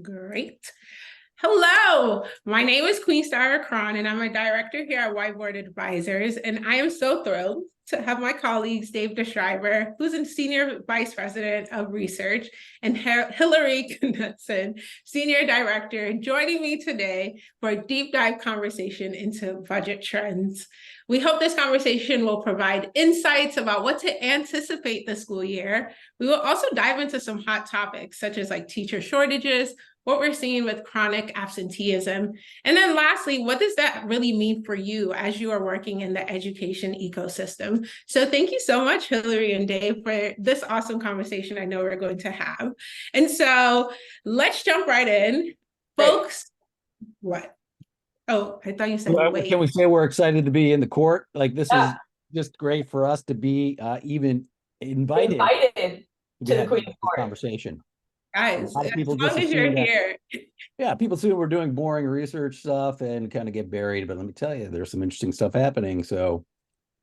Great. Hello, my name is Queenstar Akrong, and I'm a director here at Whiteboard Advisors. And I am so thrilled to have my colleagues, Dave DeSchryver, who's a Senior Vice President of Research, and Hillary Knudson, Senior Director, joining me today for a deep dive conversation into budget trends. We hope this conversation will provide insights about what to anticipate the school year. We will also dive into some hot topics, such as teacher shortages, what we're seeing with chronic absenteeism. And then lastly, what does that really mean for you as you are working in the education ecosystem? So thank you so much, Hillary and Dave, for this awesome conversation I know we're going to have. And so let's jump right in. Folks, what? Oh, I thought you said wait. Can we say we're excited to be in the court? This is just great for us to be even invited to the Queen's Court conversation. Guys, as long as you're here. Yeah, people assume we're doing boring research stuff and kind of get buried, but let me tell you, there's some interesting stuff happening. So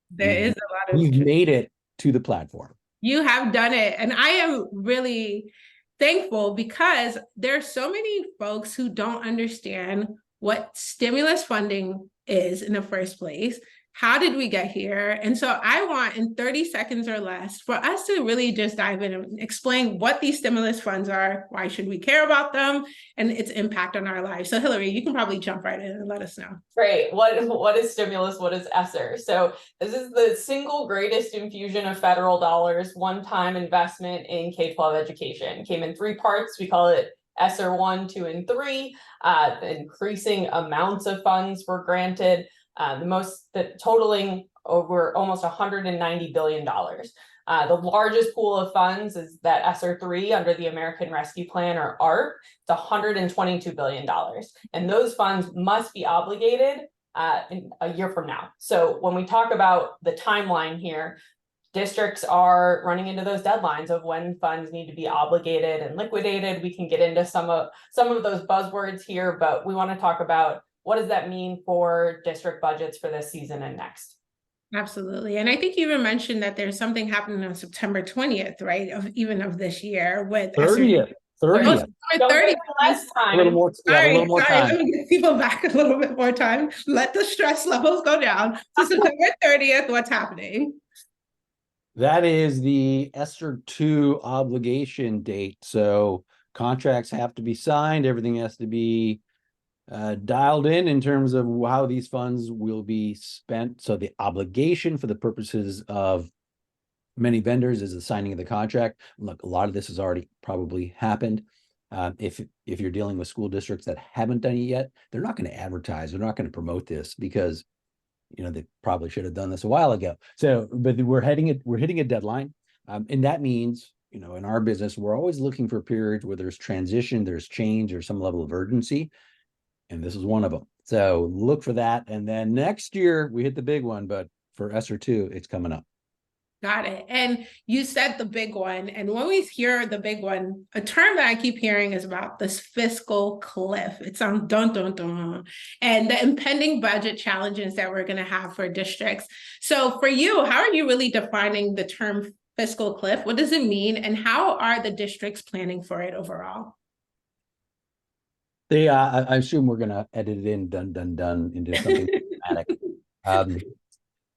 there is a lot of we've made it to the platform. You have done it. And I am really thankful because there's so many folks who don't understand what stimulus funding is in the first place. How did we get here? And so I want in 30 seconds or less for us to really just dive in and explain what these stimulus funds are, why should we care about them, and its impact on our lives. So Hillary, you can probably jump right in and let us know. Great. What is stimulus? What is ESSER? So this is the single greatest infusion of federal dollars, one-time investment in K-12 education. It came in three parts. We call it ESSER 1, 2, and 3. Increasing amounts of funds were granted. Totaling over almost $190 billion. The largest pool of funds is that ESSER 3 under the American Rescue Plan, or ARP. It's $122 billion. And those funds must be obligated in a year from now. So when we talk about the timeline here, districts are running into those deadlines of when funds need to be obligated and liquidated. We can get into some of those buzzwords here, but we want to talk about what does that mean for district budgets for this season and next? Absolutely. And I think you even mentioned that there's something happening on September 20th, right? Of this year with 30th. 30th. Don't give me less time. A little more time. Let me give people back a little bit more time. Let the stress levels go down. So September 30th, what's happening? That is the ESSER II obligation date. So contracts have to be signed. Everything has to be dialed in terms of how these funds will be spent. So the obligation for the purposes of many vendors is the signing of the contract. Look, a lot of this has already probably happened. If you're dealing with school districts that haven't done it yet, they're not going to advertise. They're not going to promote this because they probably should have done this a while ago. So, but we're hitting a deadline, and that means in our business we're always looking for periods where there's transition, there's change, or some level of urgency. And this is one of them. So look for that. And then next year we hit the big one, but for ESSER II, it's coming up. Got it. And you said the big one. And when we hear the big one, a term that I keep hearing is about this fiscal cliff. It sounds dun, dun, dun. And the impending budget challenges that we're going to have for districts. So for you, how are you really defining the term fiscal cliff? What does it mean? And how are the districts planning for it overall? I assume we're going to edit it in, done into something dramatic.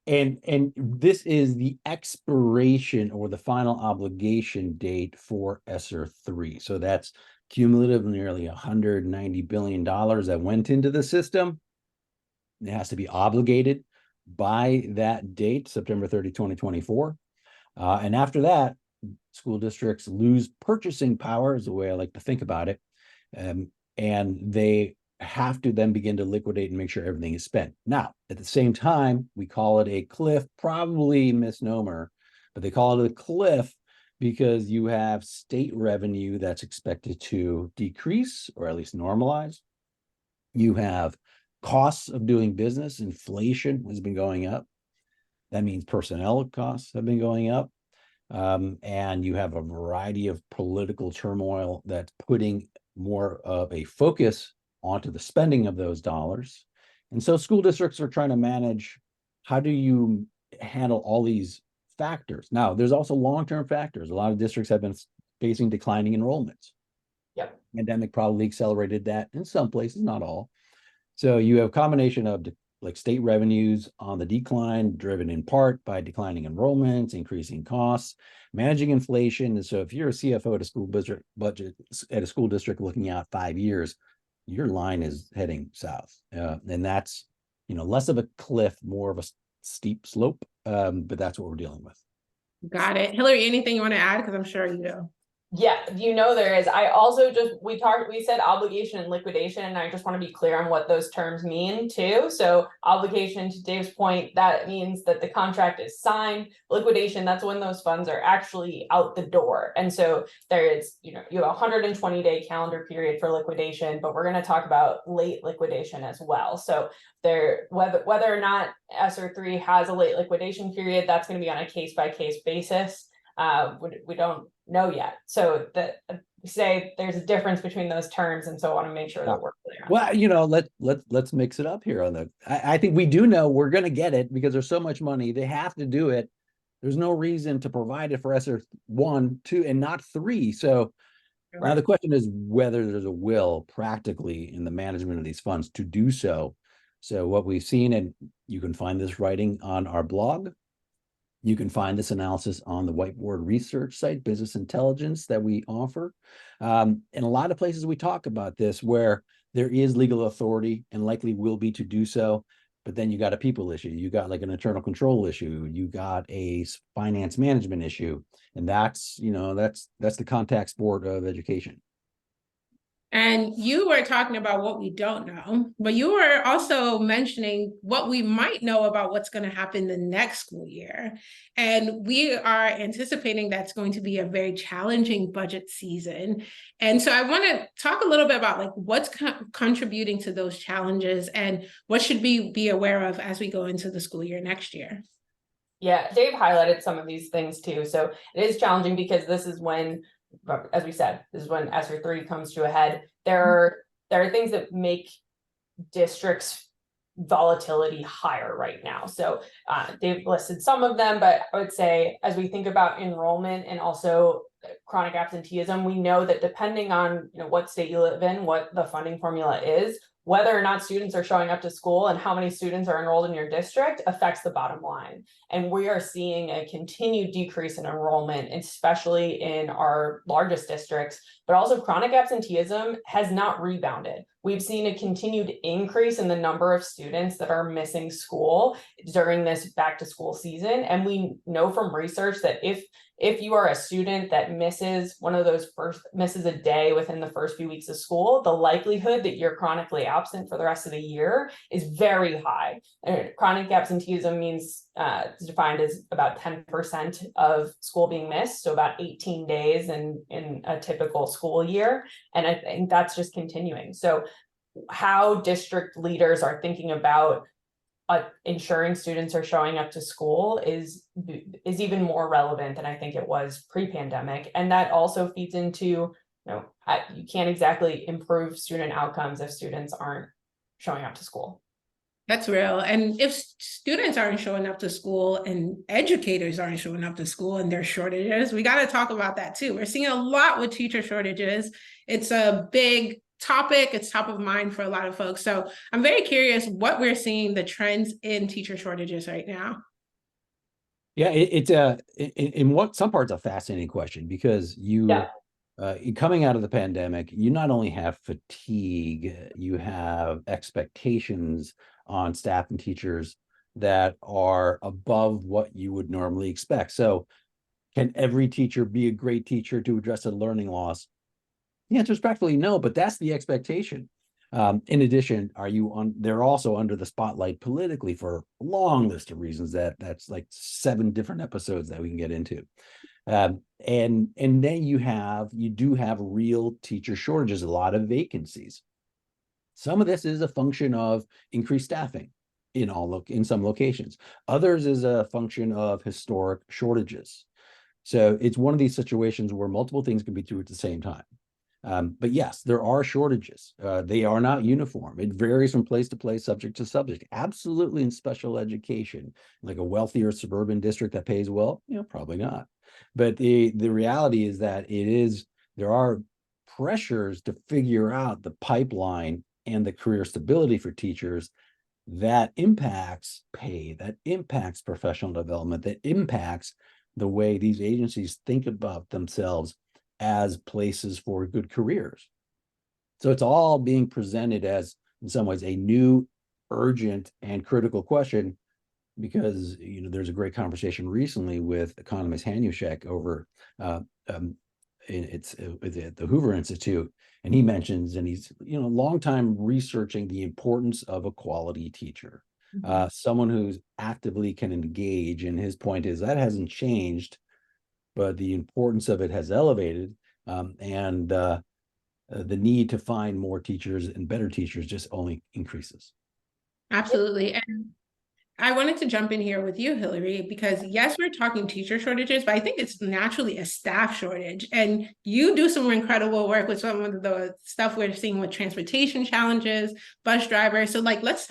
And this is the expiration or the final obligation date for ESSER III. So that's cumulative nearly $190 billion that went into the system. It has to be obligated by that date, September 30, 2024. And after that, school districts lose purchasing power, is the way I like to think about it. And they have to then begin to liquidate and make sure everything is spent. Now, at the same time, we call it a cliff, probably misnomer, but they call it a cliff because you have state revenue that's expected to decrease or at least normalize. You have costs of doing business. Inflation has been going up. That means personnel costs have been going up. And you have a variety of political turmoil that's putting more of a focus onto the spending of those dollars. And so school districts are trying to manage, how do you handle all these factors? Now, there's also long-term factors. A lot of districts have been facing declining enrollments. Yep. Pandemic probably accelerated that in some places, not all. So you have a combination of like state revenues on the decline, driven in part by declining enrollments, increasing costs, managing inflation. And so if you're a CFO at a school district budget at a school district looking out 5 years, your line is heading south. And that's, less of a cliff, more of a steep slope. But that's what we're dealing with. Got it. Hillary, anything you want to add? Because I'm sure you do. Yeah, there is. I also we said obligation and liquidation, and I just want to be clear on what those terms mean too. So obligation, to Dave's point, that means that the contract is signed. Liquidation, that's when those funds are actually out the door. And so there is, you have a 120-day calendar period for liquidation, but we're going to talk about late liquidation as well. So whether or not ESSER III has a late liquidation period, that's going to be on a case-by-case basis. We don't know yet. So say there's a difference between those terms, and so I want to make sure that we're clear. Well, let's mix it up here on the. I think we do know we're going to get it because there's so much money. They have to do it. There's no reason to provide it for ESSER I, II, and not III. So now the question is whether there's a will practically in the management of these funds to do so. So what we've seen, and you can find this writing on our blog. You can find this analysis on the Whiteboard research site, Business Intelligence, that we offer. In a lot of places we talk about this where there is legal authority and likely will be to do so, but then you got a people issue, you got like an internal control issue, you got a finance management issue, and that's the contact sport of education. And you were talking about what we don't know, but you were also mentioning what we might know about what's going to happen the next school year. And we are anticipating that's going to be a very challenging budget season. And so I want to talk a little bit about like what's contributing to those challenges and what should we be aware of as we go into the school year next year. Yeah, Dave highlighted some of these things too. So it is challenging because this is when, as we said, this is when ESSER III comes to a head. There are things that make districts' volatility higher right now. So Dave listed some of them, but I would say as we think about enrollment and also chronic absenteeism, we know that depending on what state you live in, what the funding formula is, whether or not students are showing up to school and how many students are enrolled in your district affects the bottom line. And we are seeing a continued decrease in enrollment, especially in our largest districts, but also chronic absenteeism has not rebounded. We've seen a continued increase in the number of students that are missing school during this back to school season. And we know from research that if you are a student that misses misses a day within the first few weeks of school, the likelihood that you're chronically absent for the rest of the year is very high. Chronic absenteeism means it's defined as about 10% of school being missed, so about 18 days in a typical school year. And I think that's just continuing. So how district leaders are thinking about ensuring students are showing up to school is even more relevant than I think it was pre-pandemic. And that also feeds into, you can't exactly improve student outcomes if students aren't showing up to school. That's real. And if students aren't showing up to school and educators aren't showing up to school and there's shortages, we got to talk about that too. We're seeing a lot with teacher shortages. It's a big topic. It's top of mind for a lot of folks. So I'm very curious what we're seeing, the trends in teacher shortages right now. Yeah, it's some parts a fascinating question because coming out of the pandemic, you not only have fatigue, you have expectations on staff and teachers that are above what you would normally expect. So can every teacher be a great teacher to address a learning loss? The answer is practically no, but that's the expectation. In addition, they're also under the spotlight politically for a long list of reasons that's like 7 different episodes that we can get into. And then you do have real teacher shortages, a lot of vacancies. Some of this is a function of increased staffing in some locations. Others is a function of historic shortages. So it's one of these situations where multiple things can be true at the same time. But yes, there are shortages. They are not uniform. It varies from place to place, subject to subject. Absolutely in special education, like a wealthier suburban district that pays well, probably not. But the reality is that there are pressures to figure out the pipeline and the career stability for teachers, that impacts pay, that impacts professional development, that impacts the way these agencies think about themselves as places for good careers. So it's all being presented as, in some ways, a new, urgent, and critical question, because there's a great conversation recently with economist Hanushek over it's at the Hoover Institute, and he mentions, and he's a long time researching the importance of a quality teacher, someone who's actively can engage. And his point is that hasn't changed, but the importance of it has elevated, and the need to find more teachers and better teachers just only increases. Absolutely. And I wanted to jump in here with you, Hillary, because yes, we're talking teacher shortages, but I think it's naturally a staff shortage. And you do some incredible work with some of the stuff we're seeing with transportation challenges, bus drivers. So like, let's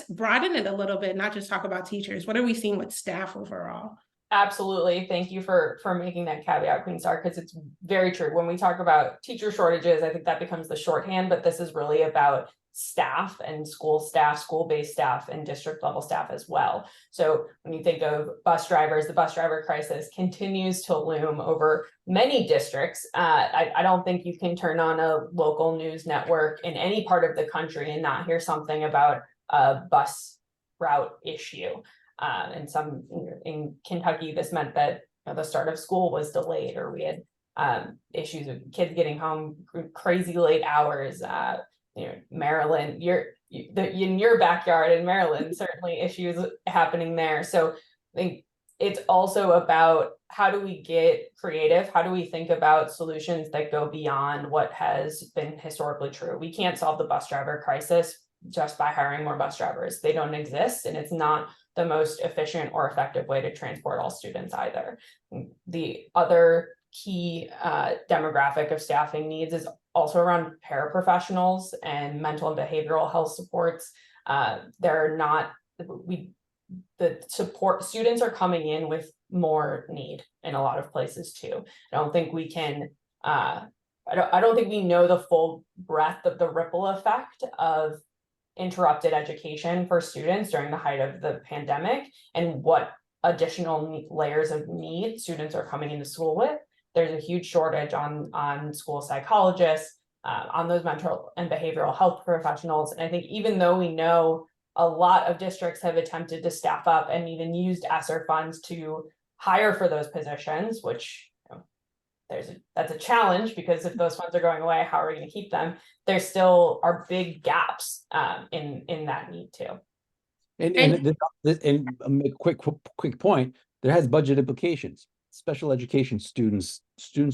broaden it a little bit, not just talk about teachers. What are we seeing with staff overall? Absolutely. Thank you for making that caveat, Queenstar, because it's very true. When we talk about teacher shortages, I think that becomes the shorthand, but this is really about staff and school staff, school-based staff, and district level staff as well. So when you think of bus drivers, the bus driver crisis continues to loom over many districts. I don't think you can turn on a local news network in any part of the country and not hear something about a bus route issue. And some in Kentucky, this meant that the start of school was delayed, or we had issues with kids getting home crazy late hours. Maryland, in your backyard in Maryland, certainly issues happening there. So I think it's also about how do we get creative? How do we think about solutions that go beyond what has been historically true? We can't solve the bus driver crisis just by hiring more bus drivers. They don't exist, and it's not the most efficient or effective way to transport all students either. The other key demographic of staffing needs is also around paraprofessionals and mental and behavioral health supports. The support students are coming in with more need in a lot of places too. I don't think we can, I don't think we know the full breadth of the ripple effect of interrupted education for students during the height of the pandemic, and what additional layers of need students are coming into school with. There's a huge shortage on school psychologists, on those mental and behavioral health professionals. And I think even though we know a lot of districts have attempted to staff up and even used ESSER funds to hire for those positions, which that's a challenge, because if those funds are going away, how are we going to keep them? There still are big gaps in that need too. And a quick point, there has budget implications. Special education students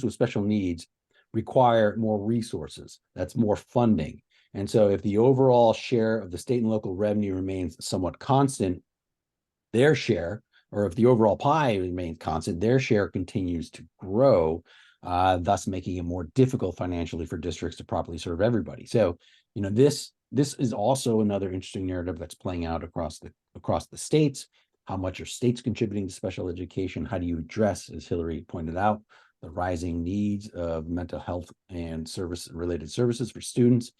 with special needs require more resources. That's more funding. And so if the overall share of the state and local revenue remains somewhat constant, their share, or if the overall pie remains constant, their share continues to grow, thus making it more difficult financially for districts to properly serve everybody. So, this is also another interesting narrative that's playing out across the states. How much are states contributing to special education? How do you address, as Hillary pointed out, the rising needs of mental health and related services for students,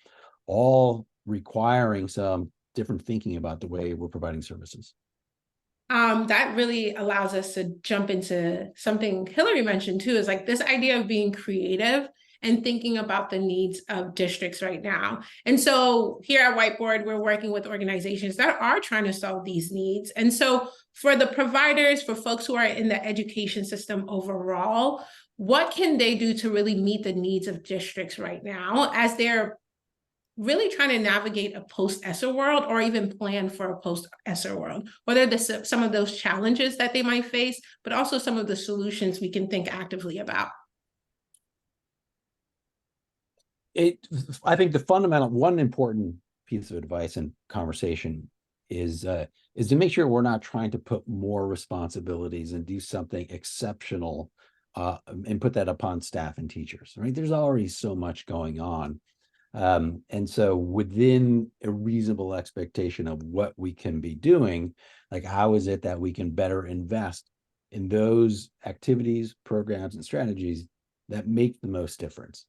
all requiring some different thinking about the way we're providing services? That really allows us to jump into something Hillary mentioned too, is like this idea of being creative and thinking about the needs of districts right now. And so here at Whiteboard, we're working with organizations that are trying to solve these needs. And so for the providers, for folks who are in the education system overall, what can they do to really meet the needs of districts right now as they're really trying to navigate a post-ESSER world, or even plan for a post-ESSER world? What are some of those challenges that they might face, but also some of the solutions we can think actively about? I think the fundamental, one important piece of advice and conversation is to make sure we're not trying to put more responsibilities and do something exceptional and put that upon staff and teachers, right? There's already so much going on. And so within a reasonable expectation of what we can be doing, like how is it that we can better invest in those activities, programs, and strategies that make the most difference?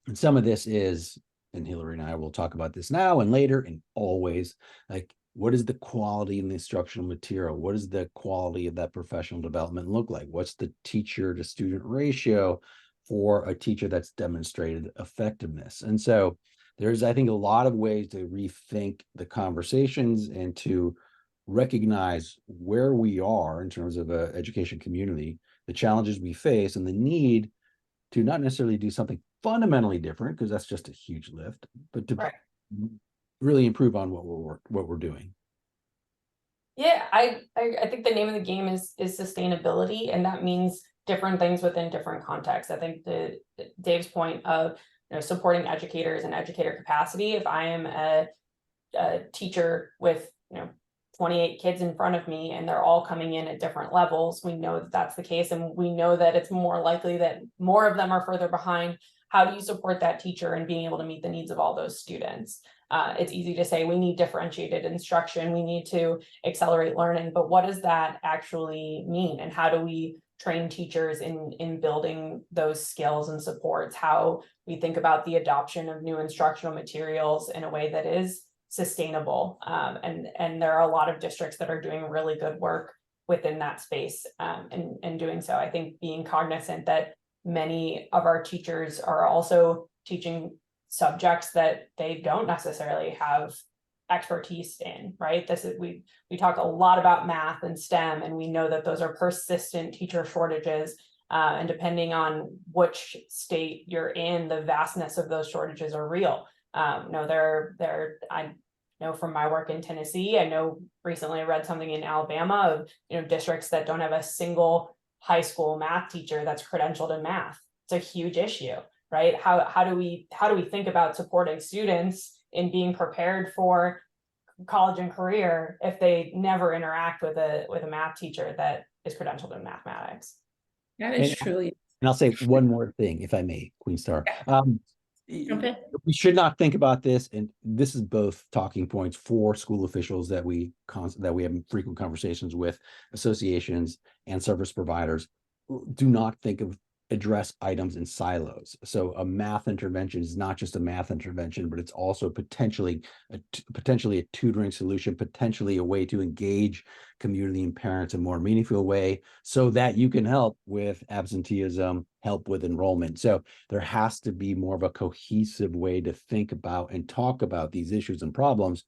And some of this is, and Hillary and I will talk about this now and later and always, like, what is the quality in the instructional material? What does the quality of that professional development look like? What's the teacher to student ratio for a teacher that's demonstrated effectiveness? And so there's, I think, a lot of ways to rethink the conversations and to recognize where we are in terms of an education community, the challenges we face, and the need to not necessarily do something fundamentally different, because that's just a huge lift, but to really improve on what we're doing. Yeah, I think the name of the game is sustainability, and that means different things within different contexts. I think Dave's point of supporting educators and educator capacity. If I am a teacher with 28 kids in front of me and they're all coming in at different levels, we know that that's the case, and we know that it's more likely that more of them are further behind. How do you support that teacher in being able to meet the needs of all those students? It's easy to say we need differentiated instruction, we need to accelerate learning, but what does that actually mean? And how do we train teachers in building those skills and supports? How we think about the adoption of new instructional materials in a way that is sustainable. And there are a lot of districts that are doing really good work within that space, and doing so. I think being cognizant that many of our teachers are also teaching subjects that they don't necessarily have expertise in, right? We talk a lot about math and STEM, and we know that those are persistent teacher shortages. And depending on which state you're in, the vastness of those shortages are real. I know from my work in Tennessee, I know recently I read something in Alabama of districts that don't have a single high school math teacher that's credentialed in math. It's a huge issue, right? How do we think about supporting students in being prepared for college and career if they never interact with a math teacher that is credentialed in mathematics? That is truly. And I'll say one more thing, if I may, Queenstar. Okay. We should not think about this, and this is both talking points for school officials that we have frequent conversations with, associations and service providers. Do not address items in silos. So a math intervention is not just a math intervention, but it's also potentially a tutoring solution, potentially a way to engage community and parents in a more meaningful way so that you can help with absenteeism, help with enrollment. So there has to be more of a cohesive way to think about and talk about these issues and problems.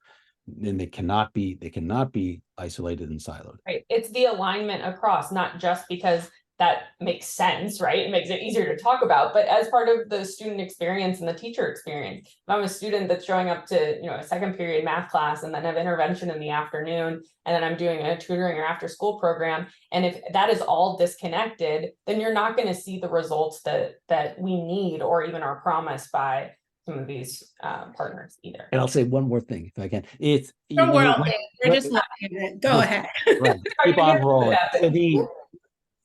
And they cannot be isolated and siloed. Right. It's the alignment across, not just because that makes sense, right? It makes it easier to talk about, but as part of the student experience and the teacher experience. If I'm a student that's showing up to, a second period math class and then have intervention in the afternoon, and then I'm doing a tutoring or after school program, and if that is all disconnected, then you're not going to see the results that we need or even are promised by some of these partners either. And I'll say one more thing, if I can. It's We're just not in it. Go ahead. Right. Keep on rolling.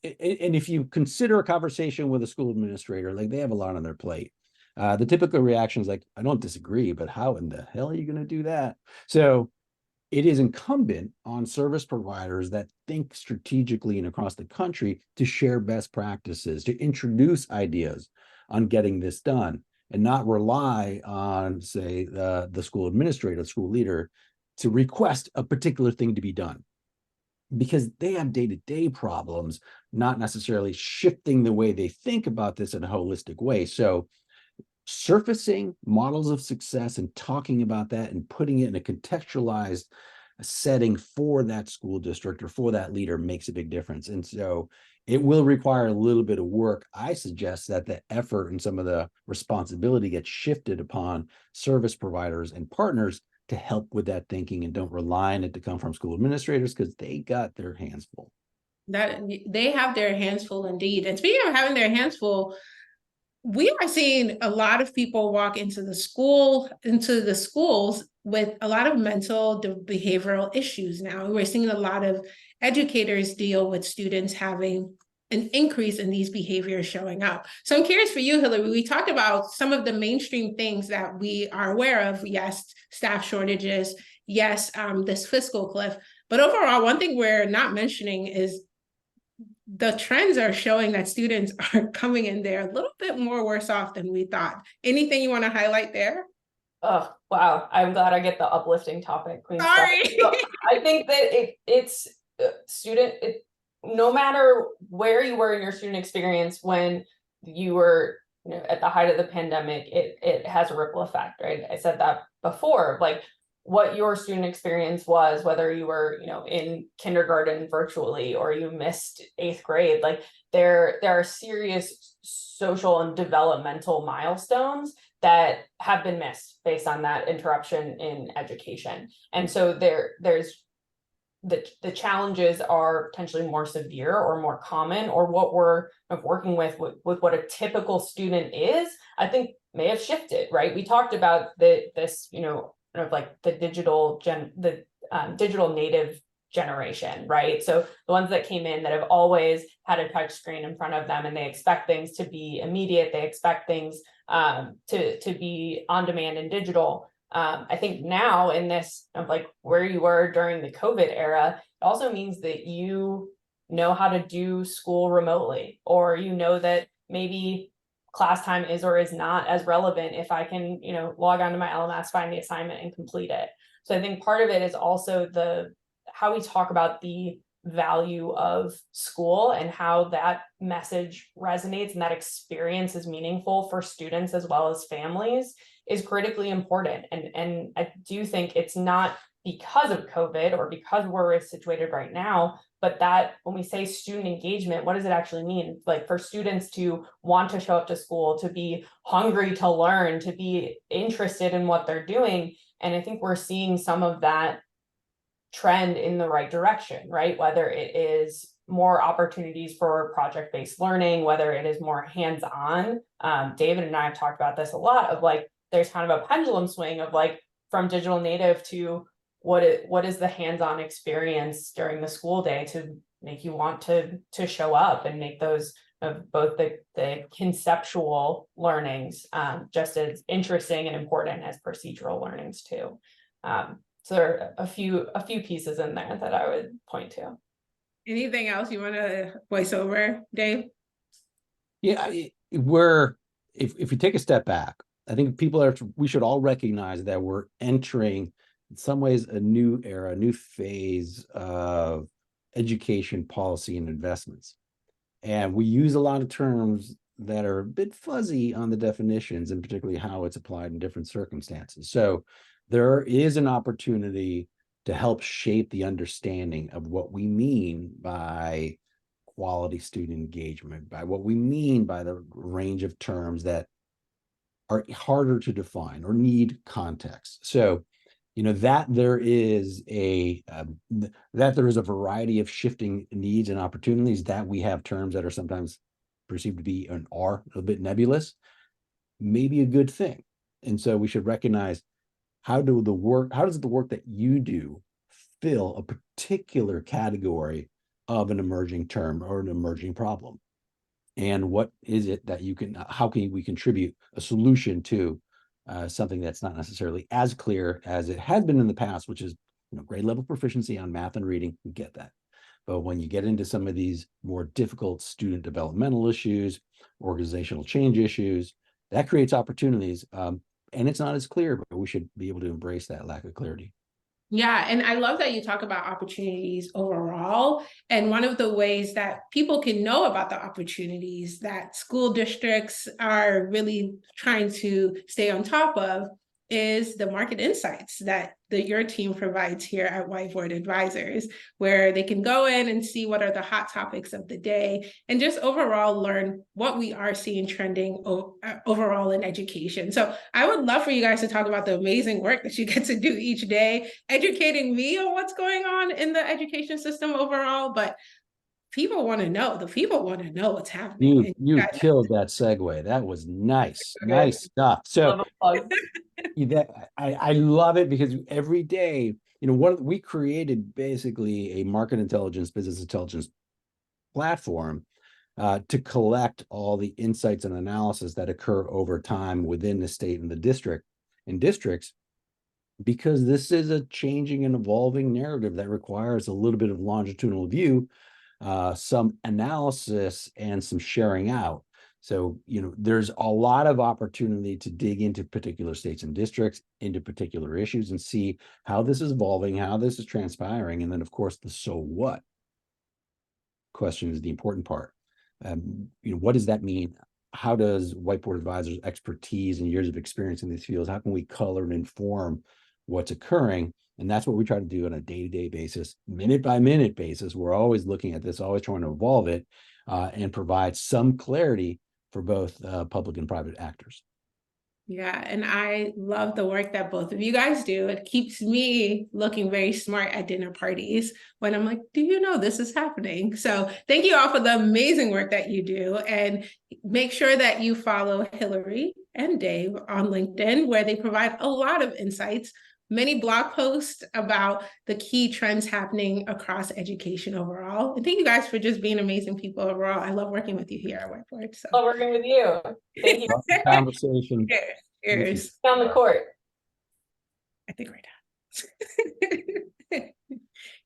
And if you consider a conversation with a school administrator, like they have a lot on their plate, the typical reaction is like, I don't disagree, but how in the hell are you going to do that? So it is incumbent on service providers that think strategically and across the country to share best practices, to introduce ideas on getting this done, and not rely on, say, the school administrator, school leader, to request a particular thing to be done, because they have day-to-day problems, not necessarily shifting the way they think about this in a holistic way. So surfacing models of success and talking about that and putting it in a contextualized setting for that school district or for that leader makes a big difference. And so it will require a little bit of work. I suggest that the effort and some of the responsibility gets shifted upon service providers and partners to help with that thinking, and don't rely on it to come from school administrators, because they got their hands full. That they have their hands full indeed. And speaking of having their hands full, we are seeing a lot of people walk into the schools with a lot of mental behavioral issues now. We're seeing a lot of educators deal with students having an increase in these behaviors showing up. So I'm curious for you, Hillary, we talked about some of the mainstream things that we are aware of. Yes, staff shortages. Yes, this fiscal cliff. But overall, one thing we're not mentioning is the trends are showing that students are coming in there a little bit more worse off than we thought. Anything you want to highlight there? Oh, wow. I'm glad I get the uplifting topic, Queen. Sorry. So I think that it's no matter where you were in your student experience when you were, at the height of the pandemic, it has a ripple effect, right? I said that before, like what your student experience was, whether you were, in kindergarten virtually or you missed 8th grade, like there are serious social and developmental milestones that have been missed based on that interruption in education. And so there's the challenges are potentially more severe or more common, or what we're working with what a typical student is, I think may have shifted, right? We talked about this, like the digital native generation, right? So the ones that came in that have always had a touch screen in front of them, and they expect things to be immediate, they expect things to be on demand and digital. I think now in this of like where you were during the COVID era, it also means that you know how to do school remotely, or that maybe class time is or is not as relevant if I can, log onto my LMS, find the assignment and complete it. So I think part of it is also how we talk about the value of school and how that message resonates and that experience is meaningful for students as well as families is critically important. And I do think it's not because of COVID or because we're situated right now, but that when we say student engagement, what does it actually mean? Like for students to want to show up to school, to be hungry to learn, to be interested in what they're doing. And I think we're seeing some of that trend in the right direction, right? Whether it is more opportunities for project-based learning, whether it is more hands-on. David and I have talked about this a lot of like, there's kind of a pendulum swing of like from digital native to what is the hands-on experience during the school day to make you want to show up and make those both the conceptual learnings just as interesting and important as procedural learnings too. So there are a few pieces in there that I would point to. Anything else you want to voice over, Dave? Yeah, if you take a step back, I think we should all recognize that we're entering in some ways a new era, a new phase of education policy and investments. And we use a lot of terms that are a bit fuzzy on the definitions and particularly how it's applied in different circumstances. So there is an opportunity to help shape the understanding of what we mean by quality student engagement, by what we mean by the range of terms that are harder to define or need context. So, that there is a variety of shifting needs and opportunities, that we have terms that are sometimes perceived to be and are a little bit nebulous, may be a good thing. And so we should recognize how does the work that you do fill a particular category of an emerging term or an emerging problem? And what is it that how can we contribute a solution to something that's not necessarily as clear as it has been in the past, which is grade level proficiency on math and reading, we get that. But when you get into some of these more difficult student developmental issues, organizational change issues, that creates opportunities. And it's not as clear, but we should be able to embrace that lack of clarity. Yeah, and I love that you talk about opportunities overall. And one of the ways that people can know about the opportunities that school districts are really trying to stay on top of is the market insights that your team provides here at Whiteboard Advisors, where they can go in and see what are the hot topics of the day and just overall learn what we are seeing trending overall in education. So I would love for you guys to talk about the amazing work that you get to do each day, educating me on what's going on in the education system overall, but people want to know. The people want to know what's happening. You killed that segue. That was nice. Okay. Nice stuff. So I love it because every day, we created basically a market intelligence, business intelligence platform to collect all the insights and analysis that occur over time within the state and the districts, because this is a changing and evolving narrative that requires a little bit of longitudinal view some analysis and some sharing out. So, there's a lot of opportunity to dig into particular states and districts, into particular issues, and see how this is evolving, how this is transpiring. And then, of course, the so what question is the important part. What does that mean? How does whiteboard advisors' expertise and years of experience in these fields, how can we color and inform what's occurring? And that's what we try to do on a day-to-day basis, minute-by-minute basis. We're always looking at this, always trying to evolve it and provide some clarity for both public and private actors. Yeah, and I love the work that both of you guys do. It keeps me looking very smart at dinner parties when I'm like, do you know this is happening? So thank you all for the amazing work that you do. And make sure that you follow Hillary and Dave on LinkedIn, where they provide a lot of insights, many blog posts about the key trends happening across education overall. And thank you guys for just being amazing people overall. I love working with you here at Whiteboard. So Love working with you. Thank you. Conversation. Cheers. On the court. I think right now.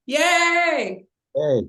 Yay! Hey, all right.